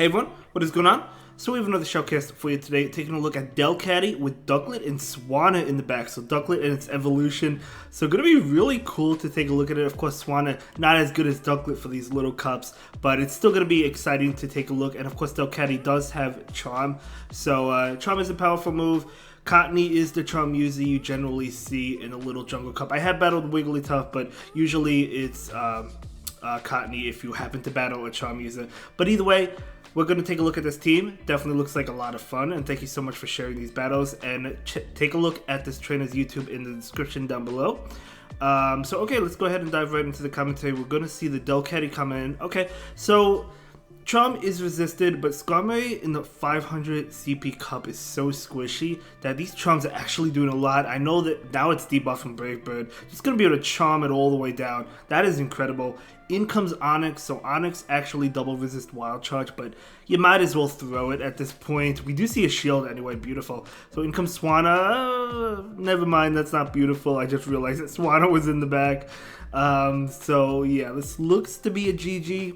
Hey everyone, what is going on? So we have another showcase for you today, taking a look at Ducklett with Ducklett and Swanna in the back. So Ducklett and its evolution. So gonna be really cool to take a look at it. Of course, Swanna not as good as Ducklett for these little cups, but it's still gonna be exciting to take a look. And of course, Ducklett does have Charm. So Charm is a powerful move. Cottony is the charm user you generally see in a little jungle cup. I have battled Wigglytuff, but usually it's Cottony if you happen to battle a charm user. But either way, we're going to take a look at this team. Definitely looks like a lot of fun, and thank you so much for sharing these battles. And take a look at this trainer's YouTube in the description down below. Okay, let's go ahead and dive right into the commentary. We're going to see the Ducklett come in. Okay, so Charm is resisted, but Skarmory in the 500 CP cup is so squishy that these Charms are actually doing a lot. I know that now it's debuffing Brave Bird. It's going to be able to Charm it all the way down. That is incredible. In comes Onyx, so Onyx actually double resist Wild Charge, but you might as well throw it at this point. We do see a shield anyway, beautiful. So in comes Swanna. Never mind, that's not beautiful. I just realized that Swanna was in the back. So yeah, this looks to be a GG.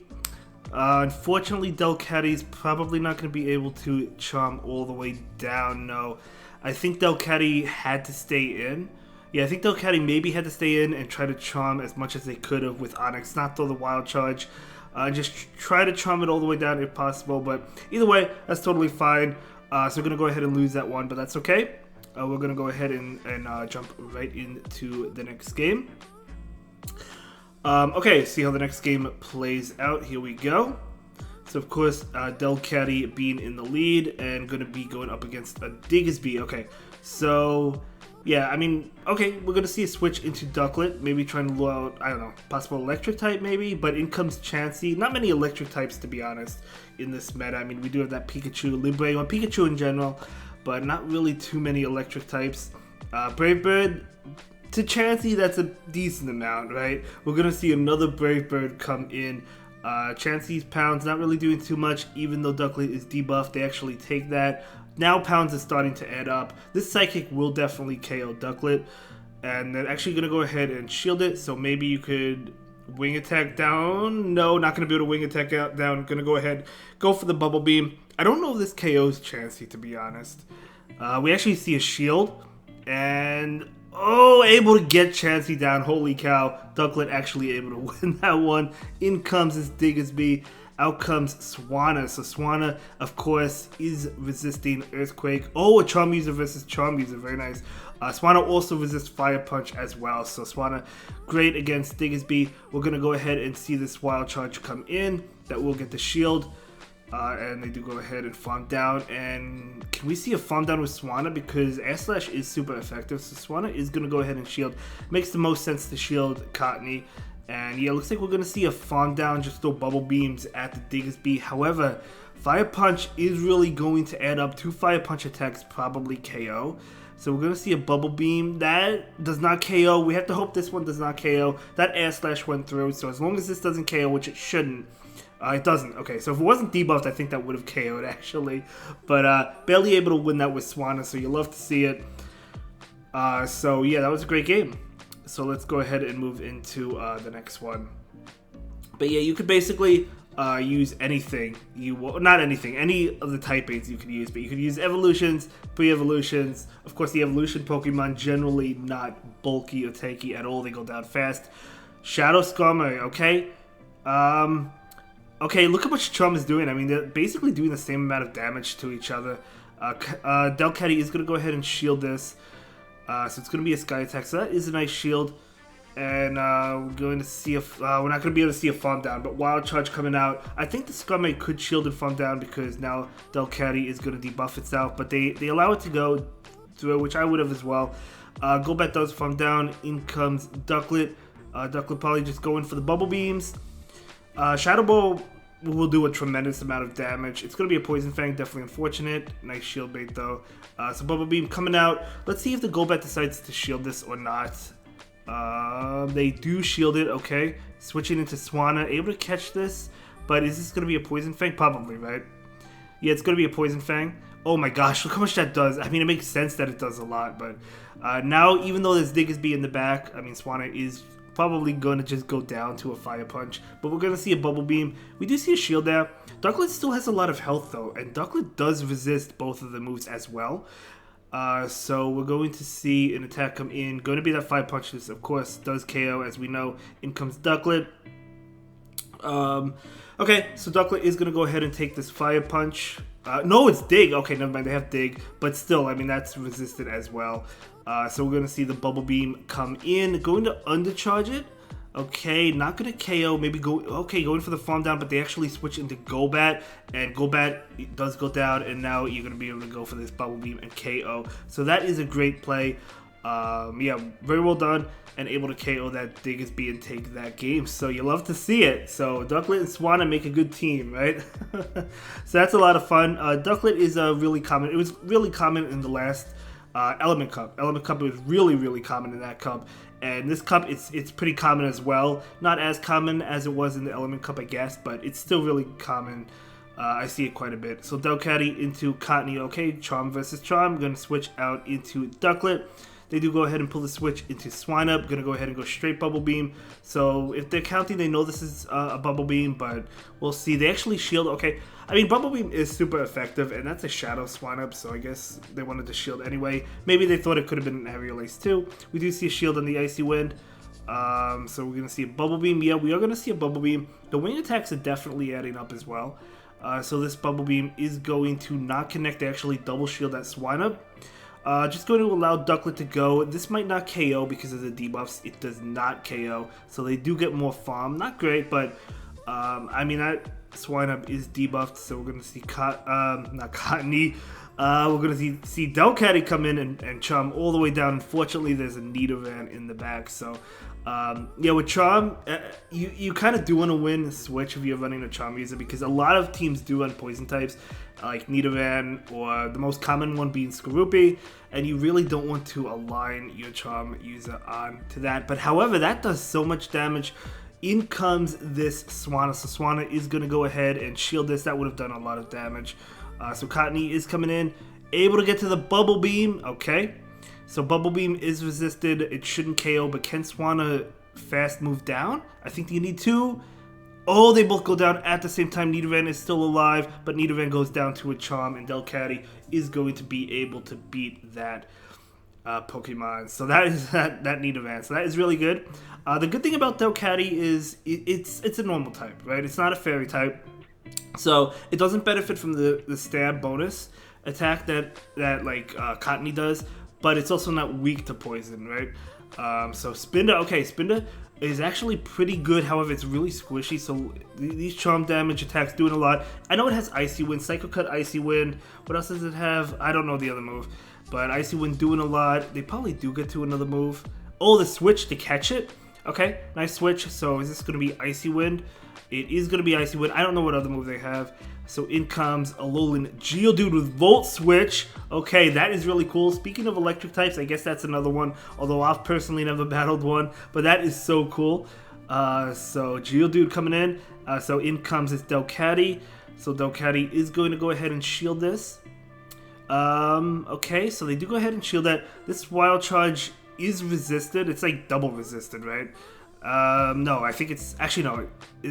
Unfortunately, Ducklet's probably not going to be able to charm all the way down. No, I think Ducklett had to stay in. Yeah, I think Ducklett maybe had to stay in and try to charm as much as they could have with Onyx, not throw the Wild Charge. Just try to charm it all the way down if possible, but either way, that's totally fine. So we're going to go ahead and lose that one, but that's okay. We're going to go ahead and jump right into the next game. Okay, see how the next game plays out. Here we go. So of course, Ducklett being in the lead and going to be going up against a Diggersby. Okay, so yeah, I mean, okay, we're going to see a switch into Ducklett. Maybe trying to lure out, I don't know, possible electric type maybe, but in comes Chansey. Not many electric types, to be honest, in this meta. I mean, we do have that Pikachu, Libre, or Pikachu in general, but not really too many electric types. Brave Bird to Chansey, that's a decent amount, right? We're going to see another Brave Bird come in. Chansey's Pounds not really doing too much, even though Ducklett is debuffed. They actually take that. Now Pounds is starting to add up. This Psychic will definitely KO Ducklett. And they're actually going to go ahead and shield it. So maybe you could Wing Attack down. No, not going to be able to Wing Attack down. Going to go ahead, go for the Bubble Beam. I don't know if this KOs Chansey, to be honest. We actually see a shield. And oh, able to get Chansey down. Holy cow. Ducklett actually able to win that one. In comes this Diggersby. Out comes Swanna. So Swanna, of course, is resisting Earthquake. Oh, a Charm user versus Charm user. Very nice. Swanna also resists Fire Punch as well. So Swanna, great against Diggersby. We're going to go ahead and see this Wild Charge come in. That will get the shield. And they do go ahead and farm down. And can we see a farm down with Swanna? Because Air Slash is super effective. So Swanna is going to go ahead and shield. Makes the most sense to shield Cottony. And yeah, looks like we're going to see a farm down, just throw Bubble Beams at the Diggersby. However, Fire Punch is really going to add up. 2 Fire Punch attacks probably KO. So we're going to see a Bubble Beam. That does not KO. We have to hope this one does not KO. That Air Slash went through. So as long as this doesn't KO, which it shouldn't. It doesn't. Okay, so if it wasn't debuffed, I think that would have KO'd actually. But barely able to win that with Swanna, so you love to see it. So yeah, that was a great game. So let's go ahead and move into the next one. But yeah, you could basically use anything not anything, any of the type 8s you could use, but you could use evolutions, pre-evolutions. Of course, the evolution Pokemon generally not bulky or tanky at all. They go down fast. Shadow Skarmory, okay? Okay, look how much Charm is doing. I mean, they're basically doing the same amount of damage to each other. Ducklett is going to go ahead and shield this. So it's going to be a Sky Attack. So that is a nice shield. And we're going to see if we're not going to be able to see a farm down, but Wild Charge coming out. I think the Skarmory could shield and farm down because now Ducklett is going to debuff itself, but they allow it to go through, which I would have as well. Golbat does farm down. In comes Ducklett. Ducklett probably just going for the Bubble Beams. Shadow Ball will do a tremendous amount of damage. It's going to be a Poison Fang, definitely unfortunate. Nice shield bait though. So Bubble Beam coming out. Let's see if the Golbat decides to shield this or not. They do shield it, okay. Switching into Swanna, able to catch this. But is this going to be a Poison Fang? Probably, right? Yeah, it's going to be a Poison Fang. Oh my gosh, look how much that does. I mean, it makes sense that it does a lot, but now, even though there's Diggersby in the back, I mean, Swanna is probably going to just go down to a Fire Punch. But we're going to see a Bubble Beam. We do see a shield there. Ducklett still has a lot of health though, and Ducklett does resist both of the moves as well. So we're going to see an attack come in. Going to be that Fire Punch. This, of course, does KO, as we know. In comes Ducklett. Okay, so Ducklett is going to go ahead and take this Fire Punch. No, it's Dig. Okay, never mind. They have Dig. But still, I mean, that's resisted as well. So we're going to see the Bubble Beam come in. Going to undercharge it. Okay, not going to KO. Maybe going for the farm down, but they actually switch into Golbat. And Golbat does go down, and now you're going to be able to go for this Bubble Beam and KO. So that is a great play. Yeah, very well done, and able to KO that Digger's B and take that game. So you love to see it. So Ducklett and Swanna make a good team, right? So that's a lot of fun. Ducklett is really common. It was really common in the last Element Cup. Element Cup, it was really common in that cup. And this cup, it's pretty common as well. Not as common as it was in the Element Cup, I guess, but it's still really common. I see it quite a bit. So Delcatty into Cottonee. Okay, Charm versus Charm. I'm going to switch out into Ducklett. They do go ahead and pull the switch into Swanna. Going to go ahead and go straight Bubble Beam. So if they're counting, they know this is a Bubble Beam, but we'll see. They actually shield. Okay, I mean, Bubble Beam is super effective, and that's a Shadow Swanna, so I guess they wanted to shield anyway. Maybe they thought it could have been an Heavy Release too. We do see a shield on the Icy Wind. So we're going to see a Bubble Beam. Yeah, we are going to see a Bubble Beam. The wing attacks are definitely adding up as well. So this Bubble Beam is going to not connect. They actually double shield that Swanna. Just going to allow Ducklett to go. This might not KO because of the debuffs. It does not KO. So they do get more farm. Not great, but I mean, that Swanna is debuffed. So we're going to see not Cottonee. We're going to see Delcatty come in and Charm all the way down. Unfortunately, there's a Nidoran in the back. So yeah, with Charm, you kind of do want to win switch if you're running a Charm user, because a lot of teams do run poison types like Nidoran, or the most common one being Skorupi, and you really don't want to align your Charm user on to that. But however, that does so much damage. In comes this Swanna. So Swanna is going to go ahead and shield this. That would have done a lot of damage. So Cottonee is coming in, able to get to the Bubble Beam. Okay, so Bubble Beam is resisted. It shouldn't KO, but can Swanna fast move down? I think you need to. Oh, they both go down at the same time. Nidoran is still alive, but Nidoran goes down to a Charm, and Delcatty is going to be able to beat that Pokemon. So that is that Nidoran. So that is really good. The good thing about Delcatty is it's a normal type, right? It's not a fairy type. So it doesn't benefit from the stab bonus attack that Cottonee does, but it's also not weak to poison, right? So Spinda, okay, Spinda is actually pretty good. However, it's really squishy, so these Charm damage attacks doing a lot. I know it has Icy Wind, Psycho Cut, Icy Wind. What else does it have? I don't know the other move, but Icy Wind doing a lot. They probably do get to another move. Oh, the switch to catch it. Okay, nice switch. So is this going to be Icy Wind? It is going to be Icy Wind. I don't know what other move they have. So in comes Alolan Geodude with Volt Switch. Okay, that is really cool. Speaking of electric types, I guess that's another one. Although I've personally never battled one. But that is so cool. So Geodude coming in. So in comes this Delcatty. So Delcatty is going to go ahead and shield this. Okay, so they do go ahead and shield that. This Wild Charge is resisted. It's like double resisted, right? No, I think it's actually no.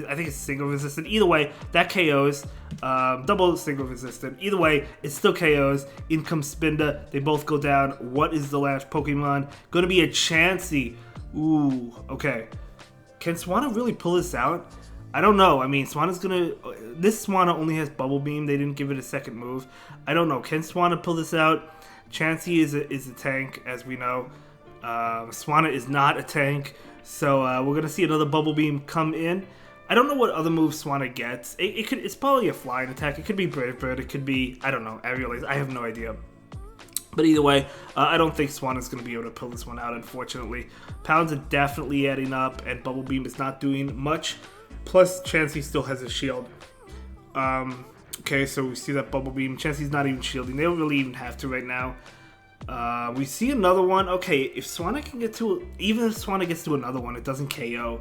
I think it's single resistant. Either way, that KOs. Double single resistant. Either way, it still KOs. In comes Spinda. They both go down. What is the last Pokemon? Gonna be a Chansey. Ooh, okay. Can Swanna really pull this out? I don't know. I mean, Swanna's gonna. This Swanna only has Bubble Beam. They didn't give it a second move. I don't know. Can Swanna pull this out? Chansey is a tank, as we know. Swanna is not a tank. So we're gonna see another Bubble Beam come in. I don't know what other moves Swanna gets. It's probably a flying attack. It could be Brave Bird. It could be, I don't know, Aerial Ace. I have no idea. But either way, I don't think Swanna's gonna be able to pull this one out, unfortunately. Pounds are definitely adding up, and Bubble Beam is not doing much. Plus, Chansey still has a shield. Okay, so we see that Bubble Beam. Chansey's not even shielding. They don't really even have to right now. We see another one. Okay, if Swanna can get to, even if Swanna gets to another one, it doesn't KO.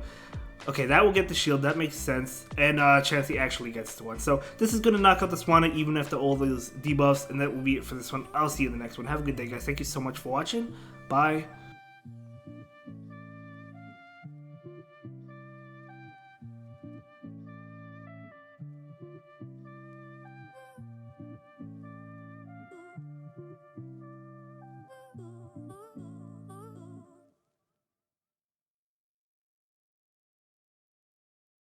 Okay, that will get the shield. That makes sense. And Chansey actually gets to one. So this is going to knock out the Swanna even after all those debuffs. And that will be it for this one. I'll see you in the next one. Have a good day, guys. Thank you so much for watching. Bye.